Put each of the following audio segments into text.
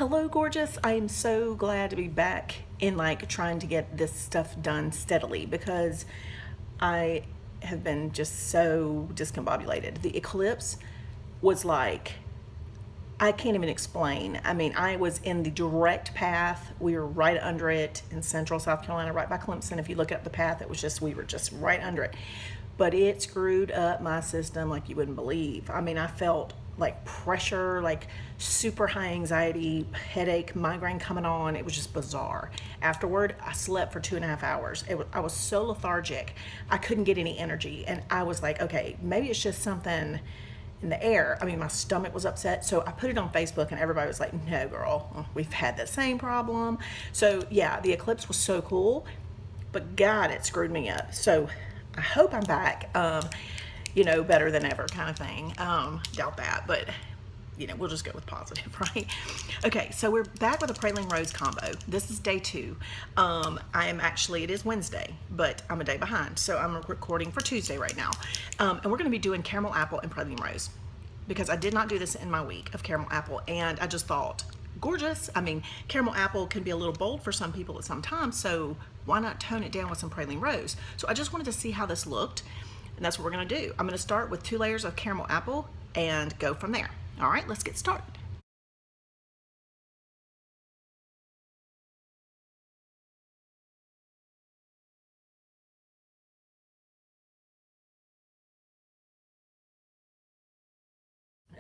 Hello, gorgeous. I am so glad to be back in trying to get this stuff done steadily because I have been just so discombobulated. The eclipse was like, I can't even explain. I mean, I was in the direct path. We were right under it in central South Carolina, right by Clemson. If you look up the path, it was just, we were just right under it. But it screwed up my system like you wouldn't believe. I mean, I felt like pressure, like super high anxiety, headache, migraine coming on. It was just bizarre. Afterward, I slept for 2.5 hours. I was so lethargic. I couldn't get any energy. And I was like, okay, maybe it's just something in the air. I mean, my stomach was upset. So I put it on Facebook and everybody was like, no, girl, we've had the same problem. So yeah, the eclipse was so cool, but God, it screwed me up. So I hope I'm back, better than ever kind of thing. Doubt that, but we'll just go with positive, right? Okay, so we're back with a praline rose combo. This is day 2. It is Wednesday, but I'm a day behind. So I'm recording for Tuesday right now. And we're gonna be doing caramel apple and praline rose because I did not do this in my week of caramel apple. And I just thought, gorgeous. I mean, caramel apple can be a little bold for some people at some times. So why not tone it down with some praline rose? So I just wanted to see how this looked. And that's what we're gonna do. I'm gonna start with 2 layers of caramel apple and go from there. All right, let's get started.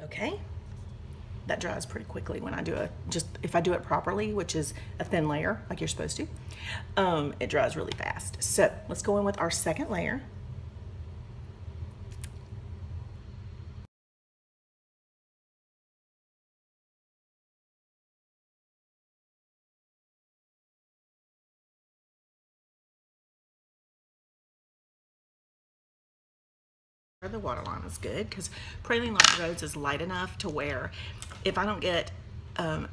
Okay, that dries pretty quickly when I do if I do it properly, which is a thin layer like you're supposed to, it dries really fast. So let's go in with our second layer. The waterline is good because praline rose is light enough to where if I don't get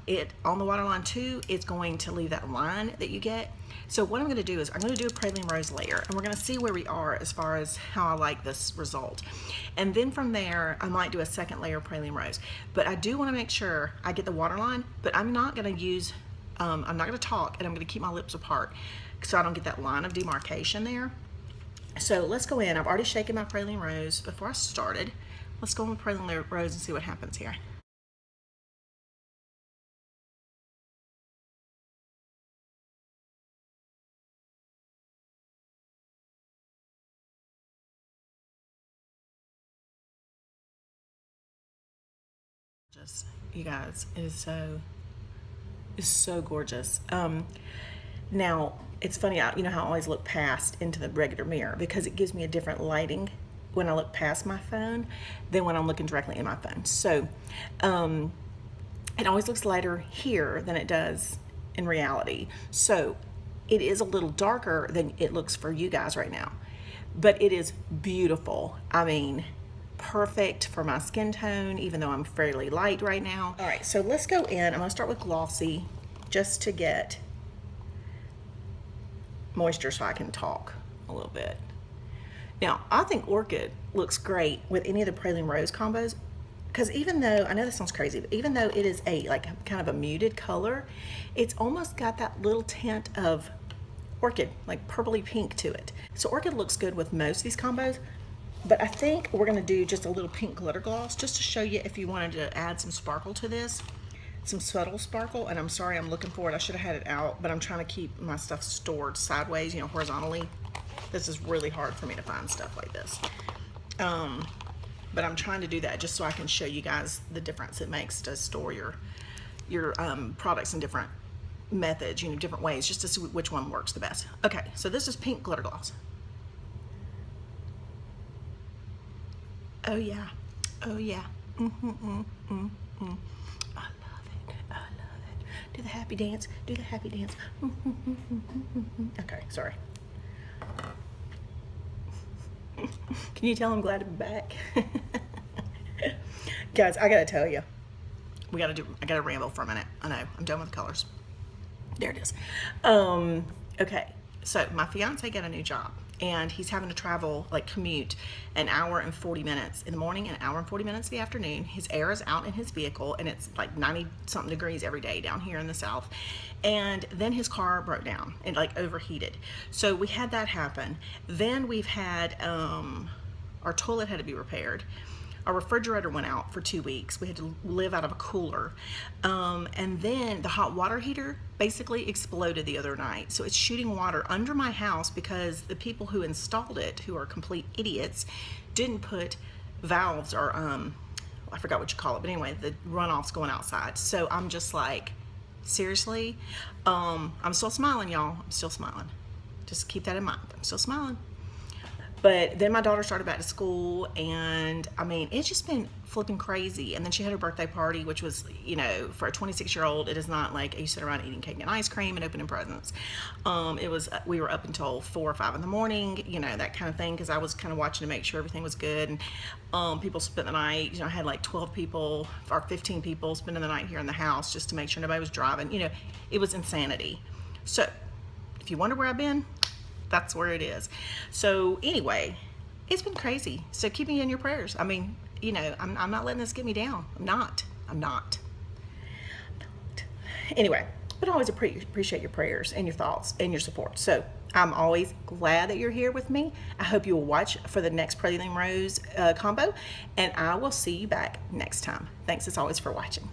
it on the waterline too, it's going to leave that line that you get. So what I'm going to do is I'm going to do a praline rose layer and we're going to see where we are as far as how I like this result. And then from there, I might do a second layer of praline rose. But I do want to make sure I get the waterline, but I'm not going to use, I'm not going to talk, and I'm going to keep my lips apart so I don't get that line of demarcation there. So let's go in. I've already shaken my praline rose before I started. Let's go in with praline rose and see what happens here. Just, you guys, it's so gorgeous. Now, it's funny, you know how I always look past into the regular mirror because it gives me a different lighting when I look past my phone than when I'm looking directly in my phone. So it always looks lighter here than it does in reality. So it is a little darker than it looks for you guys right now, but it is beautiful. I mean, perfect for my skin tone, even though I'm fairly light right now. All right, so let's go in. I'm gonna start with glossy just to get moisture so I can talk a little bit. Now, I think Orchid looks great with any of the praline rose combos because even though, I know this sounds crazy, but even though it is kind of a muted color, it's almost got that little tint of Orchid, like purpley pink to it. So Orchid looks good with most of these combos, but I think we're gonna do just a little pink glitter gloss just to show you if you wanted to add some sparkle to this. Some subtle sparkle, and I'm sorry I'm looking for it. I should have had it out, but I'm trying to keep my stuff stored sideways, horizontally. This is really hard for me to find stuff like this. But I'm trying to do that just so I can show you guys the difference it makes to store your products in different methods, different ways, just to see which one works the best. Okay, so this is pink glitter gloss. Oh yeah, oh yeah. Do the happy dance. Do the happy dance. Okay, sorry. Can you tell I'm glad to be back? Guys, I gotta tell you, I gotta ramble for a minute. I know, I'm done with the colors. There it is. Okay, so my fiance got a new job and he's having to travel, like commute, an hour and 40 minutes in the morning and an hour and 40 minutes in the afternoon. His air is out in his vehicle, and it's like 90 something degrees every day down here in the South. And then his car broke down and like overheated. So we had that happen. Then we've had our toilet had to be repaired. Our refrigerator went out for 2 weeks. We had to live out of a cooler. And then the hot water heater basically exploded the other night. So it's shooting water under my house because the people who installed it, who are complete idiots, didn't put valves or, I forgot what you call it, but anyway, the runoff's going outside. So I'm just like, seriously? I'm still smiling, y'all. I'm still smiling. Just keep that in mind. I'm still smiling. But then my daughter started back to school, and I mean, it's just been flipping crazy. And then she had her birthday party, which was, you know, for a 26-year-old, it is not like you sit around eating cake and ice cream and opening presents. We were up until 4 or 5 in the morning, you know, that kind of thing, because I was kind of watching to make sure everything was good. And people spent the night, you know, I had like 12 people or 15 people spending the night here in the house just to make sure nobody was driving. You know, it was insanity. So if you wonder where I've been, that's where it is. So anyway, it's been crazy. So keep me in your prayers. I mean, you know, I'm not letting this get me down. I'm not. Anyway, but I always appreciate your prayers and your thoughts and your support. So I'm always glad that you're here with me. I hope you will watch for the next Praline Rose combo, and I will see you back next time. Thanks as always for watching.